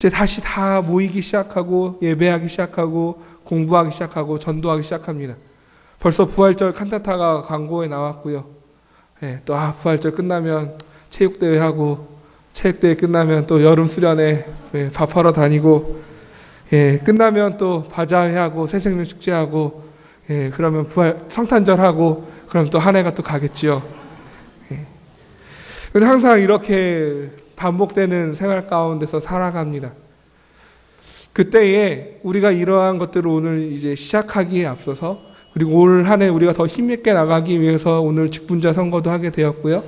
이제 다시 다 모이기 시작하고 예배하기 시작하고 공부하기 시작하고 전도하기 시작합니다. 벌써 부활절 칸타타가 광고에 나왔고요. 또 부활절 끝나면 체육대회 하고 체육대회 끝나면 또 여름 수련회 밥하러 다니고 끝나면 또 바자회 하고 새생명 축제하고 그러면 부활 성탄절 하고 그럼 또 한 해가 또 가겠지요. 항상 이렇게 반복되는 생활 가운데서 살아갑니다. 그때에 우리가 이러한 것들을 오늘 이제 시작하기에 앞서서 그리고 올 한 해 우리가 더 힘있게 나가기 위해서 오늘 직분자 선거도 하게 되었고요.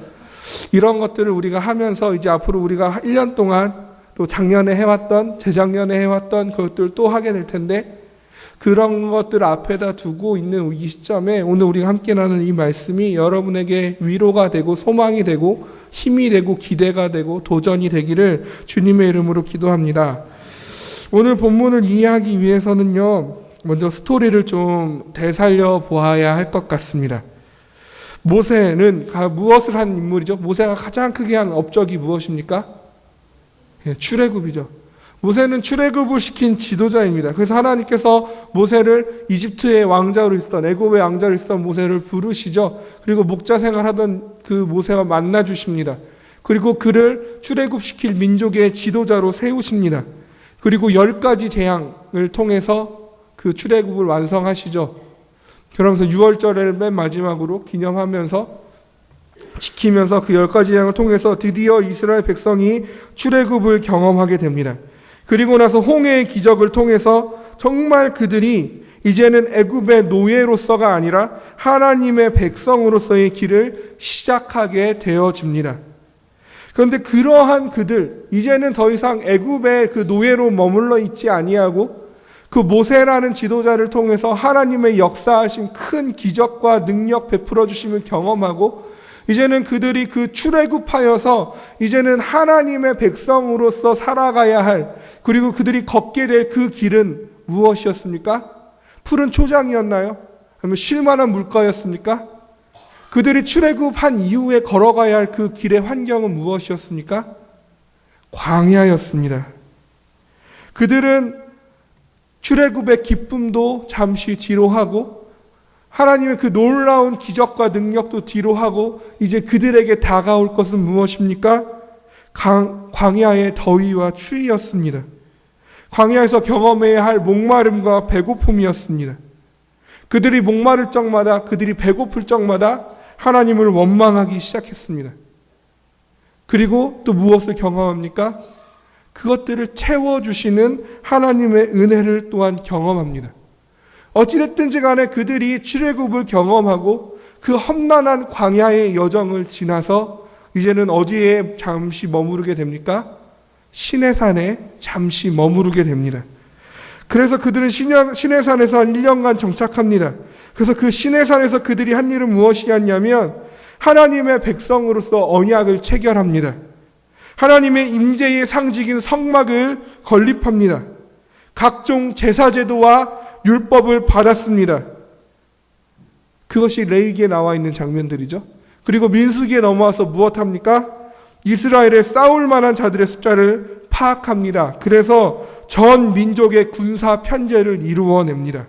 이런 것들을 우리가 하면서 이제 앞으로 우리가 1년 동안 또 작년에 해왔던 재작년에 해왔던 그것들 또 하게 될 텐데 그런 것들을 앞에다 두고 있는 이 시점에 오늘 우리가 함께 나누는 이 말씀이 여러분에게 위로가 되고 소망이 되고 힘이 되고 기대가 되고 도전이 되기를 주님의 이름으로 기도합니다. 오늘 본문을 이해하기 위해서는요, 먼저 스토리를 좀 되살려 보아야 할 것 같습니다. 모세는 무엇을 한 인물이죠? 모세가 가장 크게 한 업적이 무엇입니까? 출애굽이죠. 모세는 출애굽을 시킨 지도자입니다. 그래서 하나님께서 모세를 이집트의 왕자로 있었던 애굽의 왕자로 있었던 모세를 부르시죠. 그리고 목자 생활하던 그 모세와 만나 주십니다. 그리고 그를 출애굽시킬 민족의 지도자로 세우십니다. 그리고 10가지 재앙을 통해서 그 출애굽을 완성하시죠. 그러면서 6월절을 맨 마지막으로 기념하면서 지키면서 그 10가지 재앙을 통해서 드디어 이스라엘 백성이 출애굽을 경험하게 됩니다. 그리고 나서 홍해의 기적을 통해서 정말 그들이 이제는 애굽의 노예로서가 아니라 하나님의 백성으로서의 길을 시작하게 되어집니다. 그런데 그러한 그들, 이제는 더 이상 애굽의 그 노예로 머물러 있지 아니하고 그 모세라는 지도자를 통해서 하나님의 역사하신 큰 기적과 능력 베풀어 주심을 경험하고 이제는 그들이 그 출애굽하여서 이제는 하나님의 백성으로서 살아가야 할 그리고 그들이 걷게 될 그 길은 무엇이었습니까? 푸른 초장이었나요? 아니면 쉴만한 물가였습니까? 그들이 출애굽한 이후에 걸어가야 할 그 길의 환경은 무엇이었습니까? 광야였습니다. 그들은 출애굽의 기쁨도 잠시 뒤로 하고 하나님의 그 놀라운 기적과 능력도 뒤로 하고 이제 그들에게 다가올 것은 무엇입니까? 광야의 더위와 추위였습니다. 광야에서 경험해야 할 목마름과 배고픔이었습니다. 그들이 목마를 적마다 그들이 배고플 적마다 하나님을 원망하기 시작했습니다. 그리고 또 무엇을 경험합니까? 그것들을 채워주시는 하나님의 은혜를 또한 경험합니다. 어찌됐든지 간에 그들이 출애굽을 경험하고 그 험난한 광야의 여정을 지나서 이제는 어디에 잠시 머무르게 됩니까? 시내산에 잠시 머무르게 됩니다. 그래서 그들은 시내산에서 한 1년간 정착합니다. 그래서 그 시내산에서 그들이 한 일은 무엇이었냐면 하나님의 백성으로서 언약을 체결합니다. 하나님의 임재의 상징인 성막을 건립합니다. 각종 제사제도와 율법을 받았습니다. 그것이 레위기에 나와 있는 장면들이죠. 그리고 민수기에 넘어와서 무엇합니까? 이스라엘에 싸울 만한 자들의 숫자를 파악합니다. 그래서 전 민족의 군사 편제를 이루어냅니다.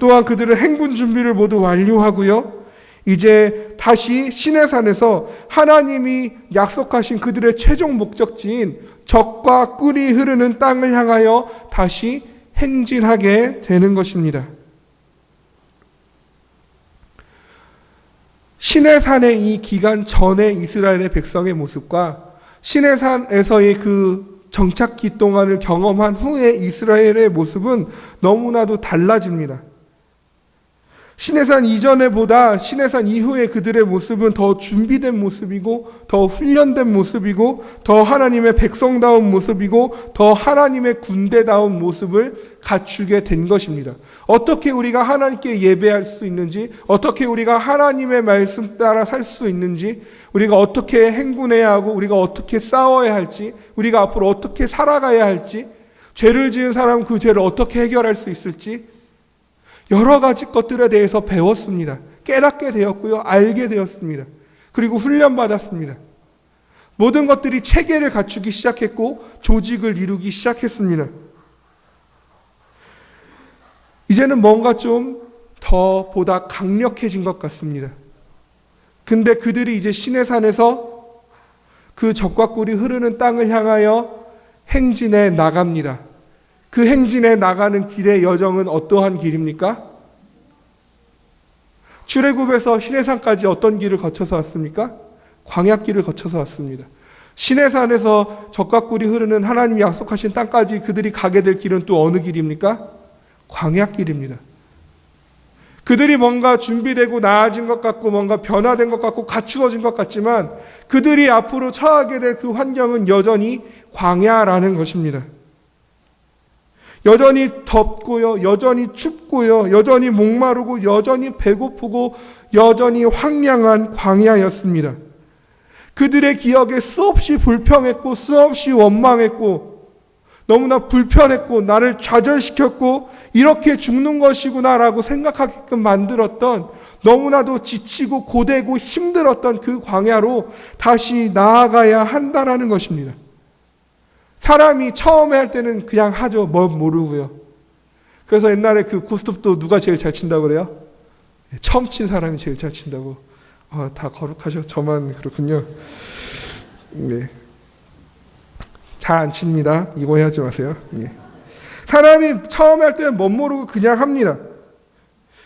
또한 그들은 행군 준비를 모두 완료하고요. 이제 다시 시내산에서 하나님이 약속하신 그들의 최종 목적지인 적과 꿀이 흐르는 땅을 향하여 다시 행진하게 되는 것입니다. 시내산의 이 기간 전에 이스라엘의 백성의 모습과 시내산에서의 그 정착기 동안을 경험한 후에 이스라엘의 모습은 너무나도 달라집니다. 시내산 이전에보다 시내산 이후에 그들의 모습은 더 준비된 모습이고 더 훈련된 모습이고 더 하나님의 백성다운 모습이고 더 하나님의 군대다운 모습을 갖추게 된 것입니다. 어떻게 우리가 하나님께 예배할 수 있는지, 어떻게 우리가 하나님의 말씀 따라 살 수 있는지, 우리가 어떻게 행군해야 하고 우리가 어떻게 싸워야 할지, 우리가 앞으로 어떻게 살아가야 할지, 죄를 지은 사람은 그 죄를 어떻게 해결할 수 있을지 여러 가지 것들에 대해서 배웠습니다. 깨닫게 되었고요. 알게 되었습니다. 그리고 훈련받았습니다. 모든 것들이 체계를 갖추기 시작했고 조직을 이루기 시작했습니다. 이제는 뭔가 좀 더 보다 강력해진 것 같습니다. 근데 그들이 이제 시내산에서 그 적과 꿀이 흐르는 땅을 향하여 행진해 나갑니다. 그 행진해 나가는 길의 여정은 어떠한 길입니까? 출애굽에서 시내산까지 어떤 길을 거쳐서 왔습니까? 광야길을 거쳐서 왔습니다. 시내산에서 적과 꿀이 흐르는 하나님이 약속하신 땅까지 그들이 가게 될 길은 또 어느 길입니까? 광야길입니다. 그들이 뭔가 준비되고 나아진 것 같고 뭔가 변화된 것 같고 갖추어진 것 같지만 그들이 앞으로 처하게 될 그 환경은 여전히 광야라는 것입니다. 여전히 덥고요, 여전히 춥고요, 여전히 목마르고 여전히 배고프고 여전히 황량한 광야였습니다. 그들의 기억에 수없이 불평했고 수없이 원망했고 너무나 불편했고 나를 좌절시켰고 이렇게 죽는 것이구나라고 생각하게끔 만들었던 너무나도 지치고 고되고 힘들었던 그 광야로 다시 나아가야 한다라는 것입니다. 사람이 처음에 할 때는 그냥 하죠. 뭐 모르고요. 그래서 옛날에 그 고스톱도 누가 제일 잘 친다고 그래요? 처음 친 사람이 제일 잘 친다고. 다 거룩하셔서 저만 그렇군요. 네. 잘 안 칩니다. 이거 하지 마세요. 예. 사람이 처음에 할 때는 못 모르고 그냥 합니다.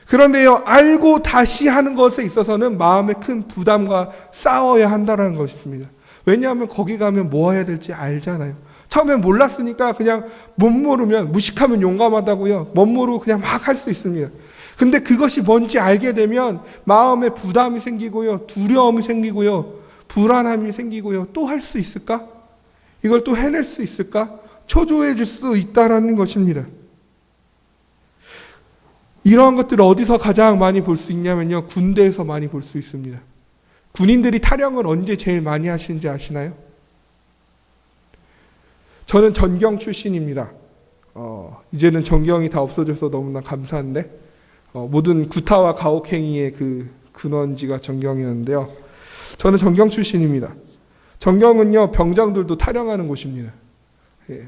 그런데요, 알고 다시 하는 것에 있어서는 마음의 큰 부담과 싸워야 한다는 것입니다. 왜냐하면 거기 가면 뭐 해야 될지 알잖아요. 처음엔 몰랐으니까 그냥 못 모르면 무식하면 용감하다고요. 못 모르고 그냥 막 할 수 있습니다. 근데 그것이 뭔지 알게 되면 마음에 부담이 생기고요. 두려움이 생기고요. 불안함이 생기고요. 또 할 수 있을까? 이걸 또 해낼 수 있을까? 초조해질 수 있다는 것입니다. 이러한 것들을 어디서 가장 많이 볼 수 있냐면요. 군대에서 많이 볼 수 있습니다. 군인들이 타령을 언제 제일 많이 하시는지 아시나요? 저는 전경 출신입니다. 이제는 전경이 다 없어져서 너무나 감사한데 모든 구타와 가혹행위의 그 근원지가 전경이었는데요. 저는 전경 출신입니다. 전경은요, 병장들도 타령하는 곳입니다.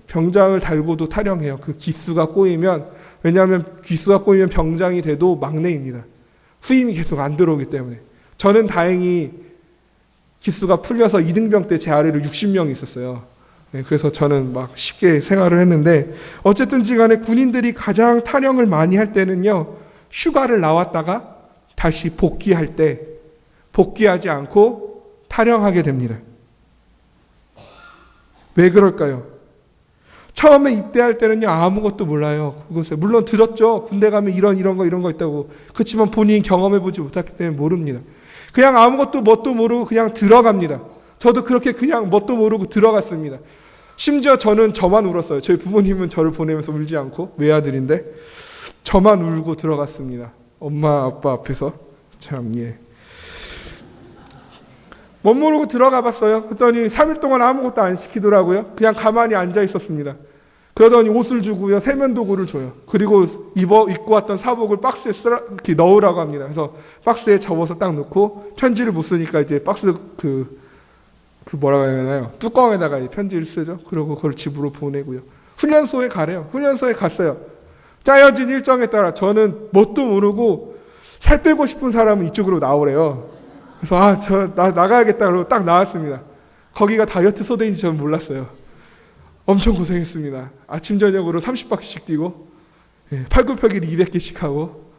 병장을 달고도 타령해요. 그 기수가 꼬이면, 왜냐하면 기수가 꼬이면 병장이 돼도 막내입니다. 후임이 계속 안 들어오기 때문에. 저는 다행히 기수가 풀려서 이등병 때 제 아래로 60명이 있었어요. 그래서 저는 막 쉽게 생활을 했는데, 어쨌든지 간에 군인들이 가장 타령을 많이 할 때는요, 휴가를 나왔다가 다시 복귀할 때, 복귀하지 않고 타령하게 됩니다. 왜 그럴까요? 처음에 입대할 때는요, 아무것도 몰라요. 그것에. 물론 들었죠. 군대 가면 이런 거 있다고. 그렇지만 본인이 경험해보지 못했기 때문에 모릅니다. 그냥 아무것도 뭣도 모르고 그냥 들어갑니다. 저도 그렇게 그냥 뭣도 모르고 들어갔습니다. 심지어 저는 저만 울었어요. 저희 부모님은 저를 보내면서 울지 않고, 외아들인데, 저만 울고 들어갔습니다. 엄마, 아빠 앞에서. 참, 예. 못 모르고 들어가 봤어요. 그랬더니 3일 동안 아무것도 안 시키더라고요. 그냥 가만히 앉아 있었습니다. 그러더니 옷을 주고요. 세면도구를 줘요. 그리고 입고 왔던 사복을 박스에 이렇게 넣으라고 합니다. 그래서 박스에 접어서 딱 넣고, 편지를 못 쓰니까 이제 박스 뭐라고 해야 되나요? 뚜껑에다가 편지를 쓰죠. 그리고 그걸 집으로 보내고요. 훈련소에 가래요. 훈련소에 갔어요. 짜여진 일정에 따라 저는 뭣도 모르고 살 빼고 싶은 사람은 이쪽으로 나오래요. 그래서 저 나가야겠다 그러고 딱 나왔습니다. 거기가 다이어트 소대인지 저는 몰랐어요. 엄청 고생했습니다. 아침 저녁으로 30바퀴씩 뛰고, 팔굽혀길 200개씩 하고,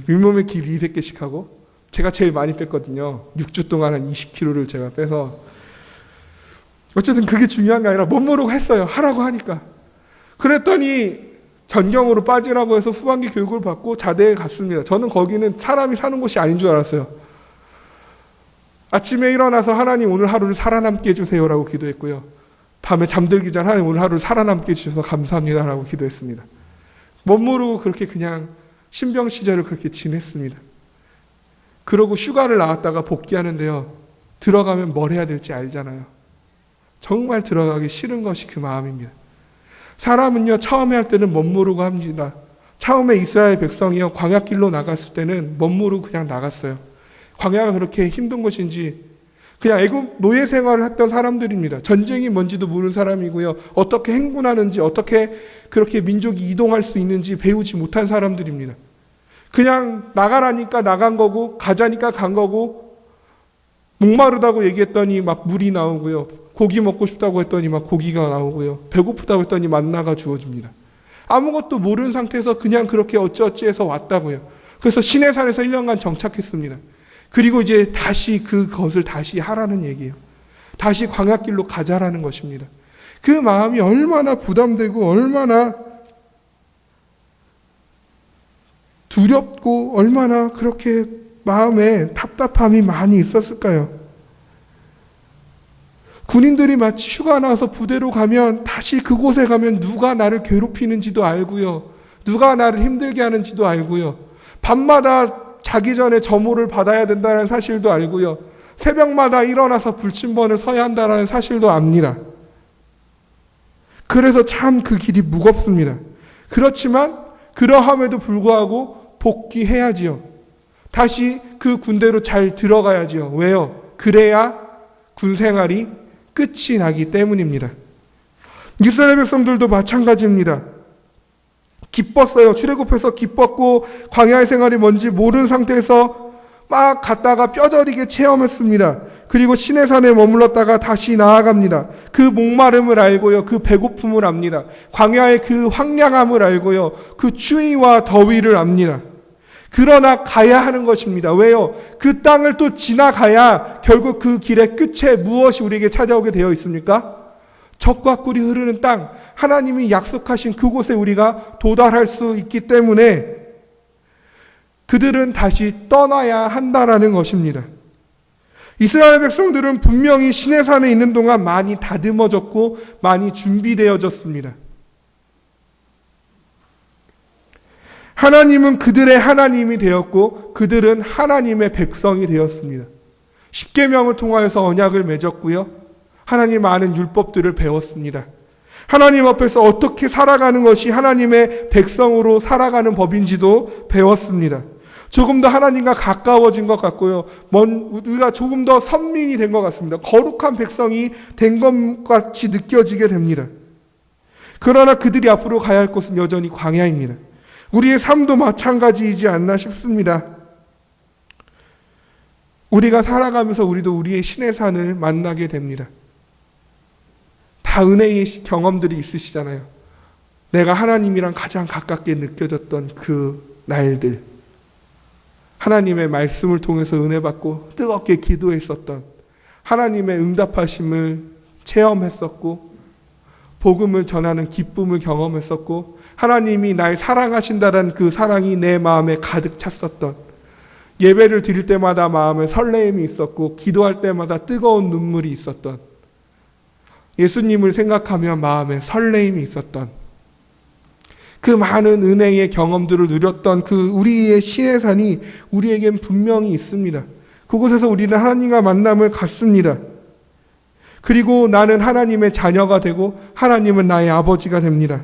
밀몸의 길 200개씩 하고, 제가 제일 많이 뺐거든요. 6주 동안 한 20kg를 제가 빼서. 어쨌든 그게 중요한 게 아니라 못 모르고 했어요. 하라고 하니까. 그랬더니 전경으로 빠지라고 해서 후반기 교육을 받고 자대에 갔습니다. 저는 거기는 사람이 사는 곳이 아닌 줄 알았어요. 아침에 일어나서 하나님 오늘 하루를 살아남게 해주세요라고 기도했고요. 밤에 잠들기 전 하나님 오늘 하루를 살아남게 해주셔서 감사합니다라고 기도했습니다. 못 모르고 그렇게 그냥 신병 시절을 그렇게 지냈습니다. 그러고 휴가를 나왔다가 복귀하는데요. 들어가면 뭘 해야 될지 알잖아요. 정말 들어가기 싫은 것이 그 마음입니다. 사람은요, 처음에 할 때는 못 모르고 합니다. 처음에 이스라엘 백성이요, 광야길로 나갔을 때는 못 모르고 그냥 나갔어요. 광야가 그렇게 힘든 것인지, 그냥 애굽 노예 생활을 했던 사람들입니다. 전쟁이 뭔지도 모르는 사람이고요. 어떻게 행군하는지, 어떻게 그렇게 민족이 이동할 수 있는지 배우지 못한 사람들입니다. 그냥 나가라니까 나간 거고, 가자니까 간 거고, 목마르다고 얘기했더니 막 물이 나오고요. 고기 먹고 싶다고 했더니 막 고기가 나오고요. 배고프다고 했더니 만나가 주어집니다. 아무것도 모르는 상태에서 그냥 그렇게 어찌어찌해서 왔다고요. 그래서 시내산에서 1년간 정착했습니다. 그리고 이제 다시 그것을 다시 하라는 얘기예요. 다시 광야길로 가자라는 것입니다. 그 마음이 얼마나 부담되고 얼마나 두렵고 얼마나 그렇게 마음에 답답함이 많이 있었을까요? 군인들이 마치 휴가 나와서 부대로 가면 다시 그곳에 가면 누가 나를 괴롭히는지도 알고요. 누가 나를 힘들게 하는지도 알고요. 밤마다 자기 전에 점호를 받아야 된다는 사실도 알고요. 새벽마다 일어나서 불침번을 서야 한다는 사실도 압니다. 그래서 참 그 길이 무겁습니다. 그렇지만 그러함에도 불구하고 복귀해야지요. 다시 그 군대로 잘 들어가야지요. 왜요? 그래야 군 생활이 끝이 나기 때문입니다. 이스라엘 백성들도 마찬가지입니다. 기뻤어요. 출애굽해서 기뻤고 광야의 생활이 뭔지 모르는 상태에서 막 갔다가 뼈저리게 체험했습니다. 그리고 시내산에 머물렀다가 다시 나아갑니다. 그 목마름을 알고요. 그 배고픔을 압니다. 광야의 그 황량함을 알고요. 그 추위와 더위를 압니다. 그러나 가야 하는 것입니다. 왜요? 그 땅을 또 지나가야 결국 그 길의 끝에 무엇이 우리에게 찾아오게 되어 있습니까? 젖과 꿀이 흐르는 땅, 하나님이 약속하신 그곳에 우리가 도달할 수 있기 때문에 그들은 다시 떠나야 한다라는 것입니다. 이스라엘 백성들은 분명히 시내산에 있는 동안 많이 다듬어졌고 많이 준비되어졌습니다. 하나님은 그들의 하나님이 되었고 그들은 하나님의 백성이 되었습니다. 십계명을 통하여서 언약을 맺었고요. 하나님 많은 율법들을 배웠습니다. 하나님 앞에서 어떻게 살아가는 것이 하나님의 백성으로 살아가는 법인지도 배웠습니다. 조금 더 하나님과 가까워진 것 같고요. 우리가 조금 더 선민이 된 것 같습니다. 거룩한 백성이 된 것 같이 느껴지게 됩니다. 그러나 그들이 앞으로 가야 할 곳은 여전히 광야입니다. 우리의 삶도 마찬가지이지 않나 싶습니다. 우리가 살아가면서 우리도 우리의 신의 산을 만나게 됩니다. 다 은혜의 경험들이 있으시잖아요. 내가 하나님이랑 가장 가깝게 느껴졌던 그 날들, 하나님의 말씀을 통해서 은혜 받고 뜨겁게 기도했었던, 하나님의 응답하심을 체험했었고 복음을 전하는 기쁨을 경험했었고 하나님이 날 사랑하신다는 그 사랑이 내 마음에 가득 찼었던, 예배를 드릴 때마다 마음에 설레임이 있었고 기도할 때마다 뜨거운 눈물이 있었던, 예수님을 생각하며 마음에 설레임이 있었던 그 많은 은혜의 경험들을 누렸던 그 우리의 신의 산이 우리에겐 분명히 있습니다. 그곳에서 우리는 하나님과 만남을 갖습니다. 그리고 나는 하나님의 자녀가 되고 하나님은 나의 아버지가 됩니다.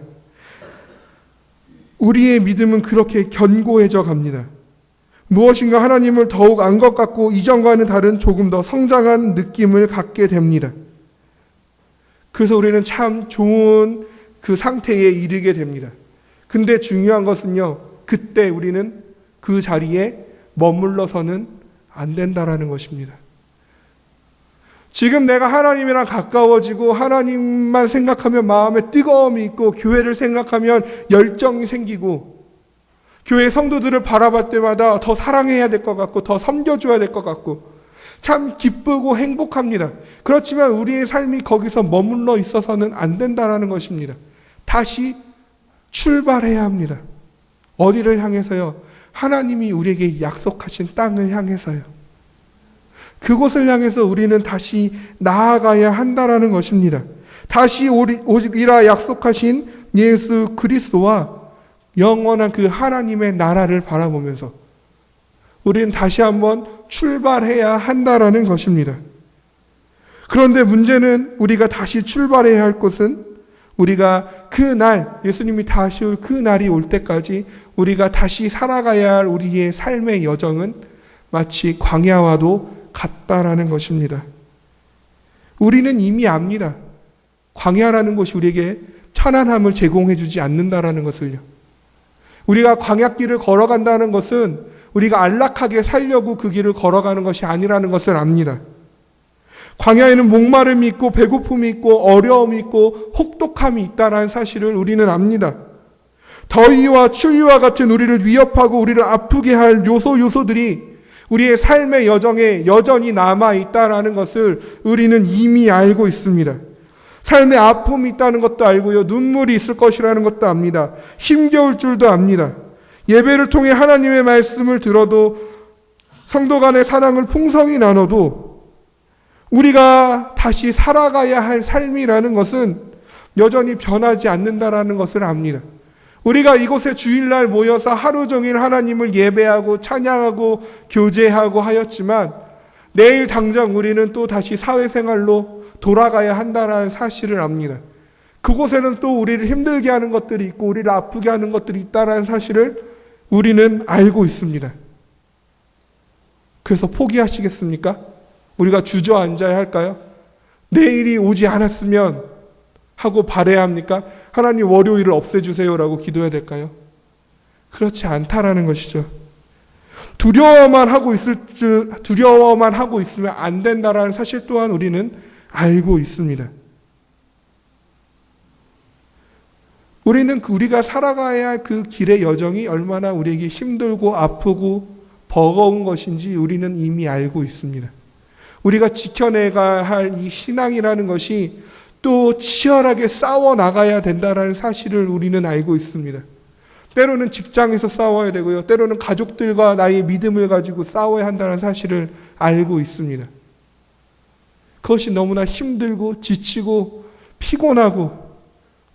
우리의 믿음은 그렇게 견고해져 갑니다. 무엇인가 하나님을 더욱 안 것 같고 이전과는 다른 조금 더 성장한 느낌을 갖게 됩니다. 그래서 우리는 참 좋은 그 상태에 이르게 됩니다. 근데 중요한 것은요, 그때 우리는 그 자리에 머물러서는 안 된다라는 것입니다. 지금 내가 하나님이랑 가까워지고 하나님만 생각하면 마음에 뜨거움이 있고 교회를 생각하면 열정이 생기고 교회 성도들을 바라볼 때마다 더 사랑해야 될 것 같고 더 섬겨줘야 될 것 같고 참 기쁘고 행복합니다. 그렇지만 우리의 삶이 거기서 머물러 있어서는 안 된다라는 것입니다. 다시 출발해야 합니다. 어디를 향해서요? 하나님이 우리에게 약속하신 땅을 향해서요. 그곳을 향해서 우리는 다시 나아가야 한다라는 것입니다. 다시 오리라 약속하신 예수 그리스도와 영원한 그 하나님의 나라를 바라보면서 우리는 다시 한번 출발해야 한다라는 것입니다. 그런데 문제는 우리가 다시 출발해야 할 곳은 우리가 그 날, 예수님이 다시 올 그 날이 올 때까지 우리가 다시 살아가야 할 우리의 삶의 여정은 마치 광야와도 같다라는 것입니다. 우리는 이미 압니다. 광야라는 것이 우리에게 편안함을 제공해 주지 않는다라는 것을요. 우리가 광야길을 걸어간다는 것은 우리가 안락하게 살려고 그 길을 걸어가는 것이 아니라는 것을 압니다. 광야에는 목마름이 있고 배고픔이 있고 어려움이 있고 혹독함이 있다는 사실을 우리는 압니다. 더위와 추위와 같은 우리를 위협하고 우리를 아프게 할 요소들이 우리의 삶의 여정에 여전히 남아있다라는 것을 우리는 이미 알고 있습니다. 삶에 아픔이 있다는 것도 알고요. 눈물이 있을 것이라는 것도 압니다. 힘겨울 줄도 압니다. 예배를 통해 하나님의 말씀을 들어도 성도 간의 사랑을 풍성히 나눠도 우리가 다시 살아가야 할 삶이라는 것은 여전히 변하지 않는다라는 것을 압니다. 우리가 이곳에 주일날 모여서 하루 종일 하나님을 예배하고 찬양하고 교제하고 하였지만 내일 당장 우리는 또 다시 사회생활로 돌아가야 한다는 사실을 압니다. 그곳에는 또 우리를 힘들게 하는 것들이 있고 우리를 아프게 하는 것들이 있다는 사실을 우리는 알고 있습니다. 그래서 포기하시겠습니까? 우리가 주저앉아야 할까요? 내일이 오지 않았으면 하고 바라야 합니까? 하나님 월요일을 없애주세요라고 기도해야 될까요? 그렇지 않다라는 것이죠. 두려워만 하고 있으면 안 된다라는 사실 또한 우리는 알고 있습니다. 우리는 우리가 살아가야 할 그 길의 여정이 얼마나 우리에게 힘들고 아프고 버거운 것인지 우리는 이미 알고 있습니다. 우리가 지켜내야 할 이 신앙이라는 것이 또 치열하게 싸워 나가야 된다는 사실을 우리는 알고 있습니다. 때로는 직장에서 싸워야 되고요. 때로는 가족들과 나의 믿음을 가지고 싸워야 한다는 사실을 알고 있습니다. 그것이 너무나 힘들고 지치고 피곤하고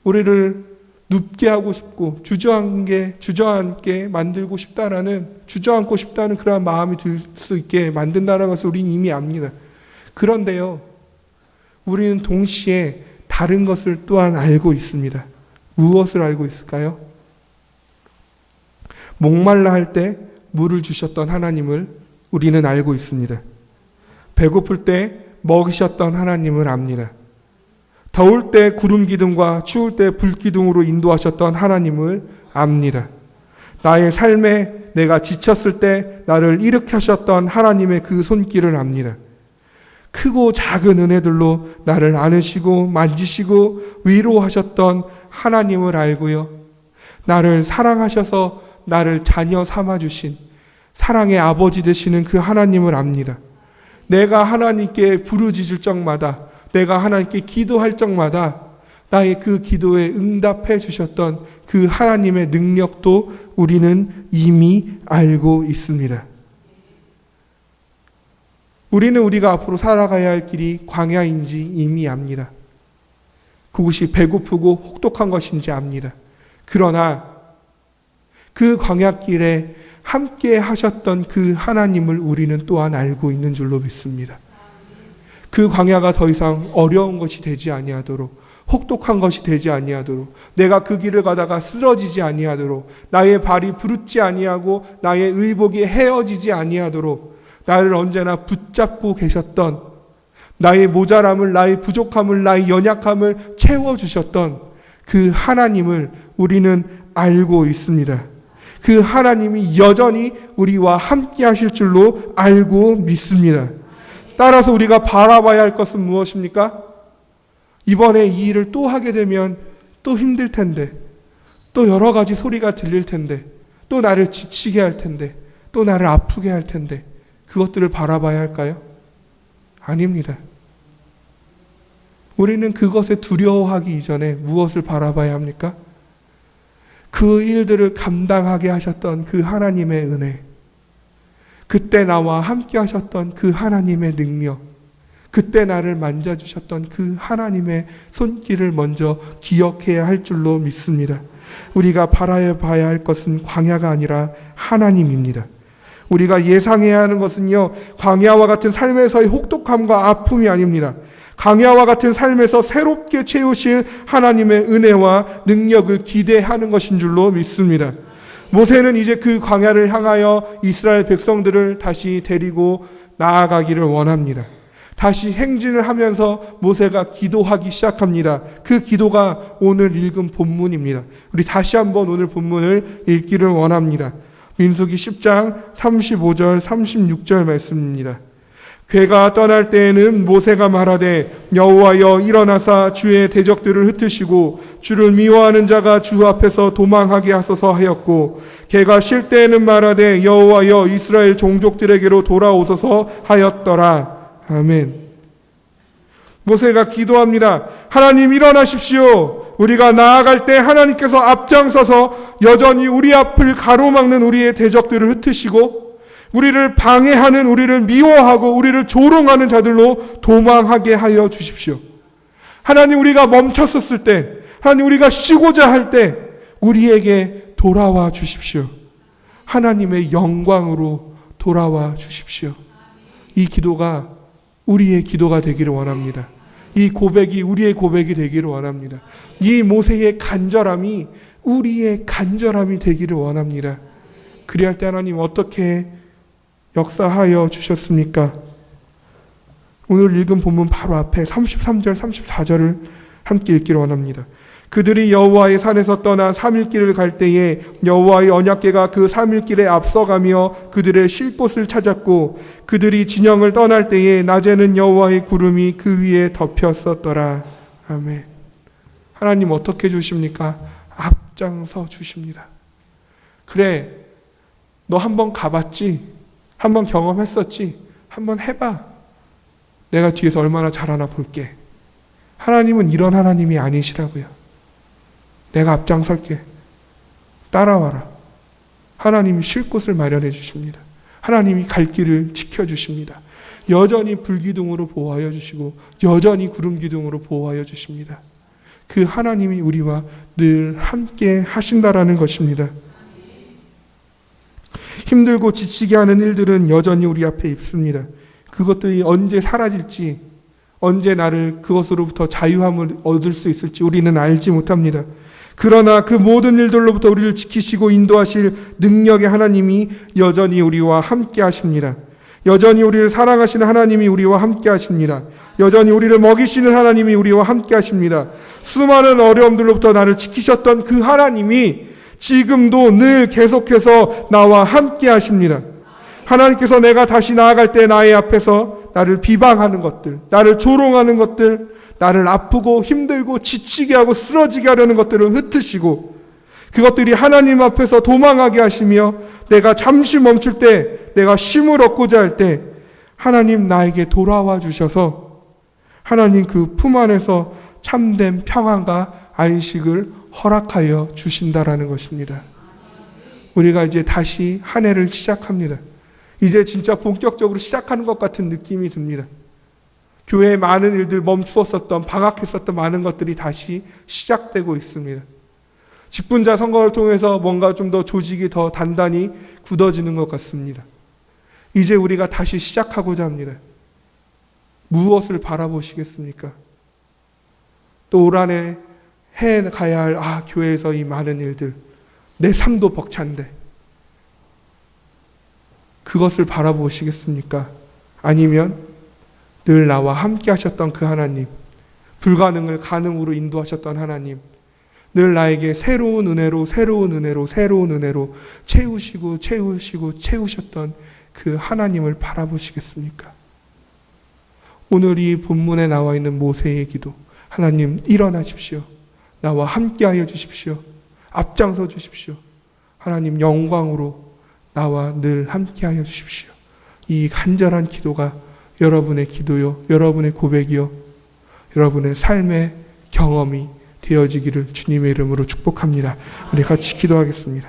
우리를 눕게 하고 싶고 주저앉게 만들고 주저앉고 싶다는 그러한 마음이 들 수 있게 만든다는 것을 우리는 이미 압니다. 그런데요, 우리는 동시에 다른 것을 또한 알고 있습니다. 무엇을 알고 있을까요? 목말라 할 때 물을 주셨던 하나님을 우리는 알고 있습니다. 배고플 때 먹이셨던 하나님을 압니다. 더울 때 구름 기둥과 추울 때 불 기둥으로 인도하셨던 하나님을 압니다. 나의 삶에 내가 지쳤을 때 나를 일으키셨던 하나님의 그 손길을 압니다. 크고 작은 은혜들로 나를 안으시고 만지시고 위로하셨던 하나님을 알고요. 나를 사랑하셔서 나를 자녀 삼아주신 사랑의 아버지 되시는 그 하나님을 압니다. 내가 하나님께 부르짖을 적마다, 내가 하나님께 기도할 적마다 나의 그 기도에 응답해 주셨던 그 하나님의 능력도 우리는 이미 알고 있습니다. 우리는 우리가 앞으로 살아가야 할 길이 광야인지 이미 압니다. 그것이 배고프고 혹독한 것인지 압니다. 그러나 그 광야길에 함께 하셨던 그 하나님을 우리는 또한 알고 있는 줄로 믿습니다. 그 광야가 더 이상 어려운 것이 되지 아니하도록, 혹독한 것이 되지 아니하도록, 내가 그 길을 가다가 쓰러지지 아니하도록, 나의 발이 부르지 아니하고 나의 의복이 헤어지지 아니하도록 나를 언제나 붙잡고 계셨던, 나의 모자람을, 나의 부족함을, 나의 연약함을 채워주셨던 그 하나님을 우리는 알고 있습니다. 그 하나님이 여전히 우리와 함께 하실 줄로 알고 믿습니다. 따라서 우리가 바라봐야 할 것은 무엇입니까? 이번에 이 일을 또 하게 되면 또 힘들 텐데, 또 여러 가지 소리가 들릴 텐데, 또 나를 지치게 할 텐데, 또 나를 아프게 할 텐데, 그것들을 바라봐야 할까요? 아닙니다. 우리는 그것에 두려워하기 이전에 무엇을 바라봐야 합니까? 그 일들을 감당하게 하셨던 그 하나님의 은혜, 그때 나와 함께 하셨던 그 하나님의 능력, 그때 나를 만져주셨던 그 하나님의 손길을 먼저 기억해야 할 줄로 믿습니다. 우리가 바라봐야 할 것은 광야가 아니라 하나님입니다. 우리가 예상해야 하는 것은요, 광야와 같은 삶에서의 혹독함과 아픔이 아닙니다. 광야와 같은 삶에서 새롭게 채우실 하나님의 은혜와 능력을 기대하는 것인 줄로 믿습니다. 모세는 이제 그 광야를 향하여 이스라엘 백성들을 다시 데리고 나아가기를 원합니다. 다시 행진을 하면서 모세가 기도하기 시작합니다. 그 기도가 오늘 읽은 본문입니다. 우리 다시 한번 오늘 본문을 읽기를 원합니다. 민수기 10장 35절 36절 말씀입니다. 괴가 떠날 때에는 모세가 말하되 여호와여 일어나사 주의 대적들을 흩으시고 주를 미워하는 자가 주 앞에서 도망하게 하소서 하였고, 괴가 쉴 때에는 말하되 여호와여 이스라엘 종족들에게로 돌아오소서 하였더라. 아멘. 모세가 기도합니다. 하나님 일어나십시오. 우리가 나아갈 때 하나님께서 앞장서서 여전히 우리 앞을 가로막는 우리의 대적들을 흩으시고, 우리를 방해하는, 우리를 미워하고 우리를 조롱하는 자들로 도망하게 하여 주십시오. 하나님, 우리가 멈췄었을 때, 하나님 우리가 쉬고자 할 때 우리에게 돌아와 주십시오. 하나님의 영광으로 돌아와 주십시오. 이 기도가 우리의 기도가 되기를 원합니다. 이 고백이 우리의 고백이 되기를 원합니다. 이 모세의 간절함이 우리의 간절함이 되기를 원합니다. 그리할 때 하나님 어떻게 역사하여 주셨습니까? 오늘 읽은 본문 바로 앞에 33절 34절을 함께 읽기를 원합니다. 그들이 여호와의 산에서 떠나 3일 길을 갈 때에 여호와의 언약궤가 그 3일 길에 앞서가며 그들의 쉴 곳을 찾았고, 그들이 진영을 떠날 때에 낮에는 여호와의 구름이 그 위에 덮였었더라. 아멘. 하나님 어떻게 주십니까? 앞장서 주십니다. 그래, 너 한번 가봤지? 한번 경험했었지? 한번 해봐. 내가 뒤에서 얼마나 잘하나 볼게. 하나님은 이런 하나님이 아니시라고요. 내가 앞장설게. 따라와라. 하나님이 쉴 곳을 마련해 주십니다. 하나님이 갈 길을 지켜주십니다. 여전히 불기둥으로 보호하여 주시고 여전히 구름기둥으로 보호하여 주십니다. 그 하나님이 우리와 늘 함께 하신다라는 것입니다. 힘들고 지치게 하는 일들은 여전히 우리 앞에 있습니다. 그것들이 언제 사라질지, 언제 나를 그것으로부터 자유함을 얻을 수 있을지 우리는 알지 못합니다. 그러나 그 모든 일들로부터 우리를 지키시고 인도하실 능력의 하나님이 여전히 우리와 함께 하십니다. 여전히 우리를 사랑하시는 하나님이 우리와 함께 하십니다. 여전히 우리를 먹이시는 하나님이 우리와 함께 하십니다. 수많은 어려움들로부터 나를 지키셨던 그 하나님이 지금도 늘 계속해서 나와 함께 하십니다. 하나님께서 내가 다시 나아갈 때 나의 앞에서 나를 비방하는 것들, 나를 조롱하는 것들, 나를 아프고 힘들고 지치게 하고 쓰러지게 하려는 것들을 흩으시고, 그것들이 하나님 앞에서 도망하게 하시며, 내가 잠시 멈출 때, 내가 쉼을 얻고자 할 때 하나님 나에게 돌아와 주셔서 하나님 그 품 안에서 참된 평안과 안식을 허락하여 주신다라는 것입니다. 우리가 이제 다시 한 해를 시작합니다. 이제 진짜 본격적으로 시작하는 것 같은 느낌이 듭니다. 교회에 많은 일들 멈추었었던, 방학했었던 많은 것들이 다시 시작되고 있습니다. 직분자 선거를 통해서 뭔가 좀 더 조직이 더 단단히 굳어지는 것 같습니다. 이제 우리가 다시 시작하고자 합니다. 무엇을 바라보시겠습니까? 또 올 한해 해가야 할 교회에서 이 많은 일들, 내 삶도 벅찬데 그것을 바라보시겠습니까? 아니면 늘 나와 함께 하셨던 그 하나님, 불가능을 가능으로 인도하셨던 하나님, 늘 나에게 새로운 은혜로 채우셨던 그 하나님을 바라보시겠습니까? 오늘 이 본문에 나와 있는 모세의 기도, 하나님 일어나십시오. 나와 함께하여 주십시오. 앞장서 주십시오. 하나님 영광으로 나와 늘 함께하여 주십시오. 이 간절한 기도가 여러분의 기도요, 여러분의 고백이요, 여러분의 삶의 경험이 되어지기를 주님의 이름으로 축복합니다. 우리 같이 기도하겠습니다.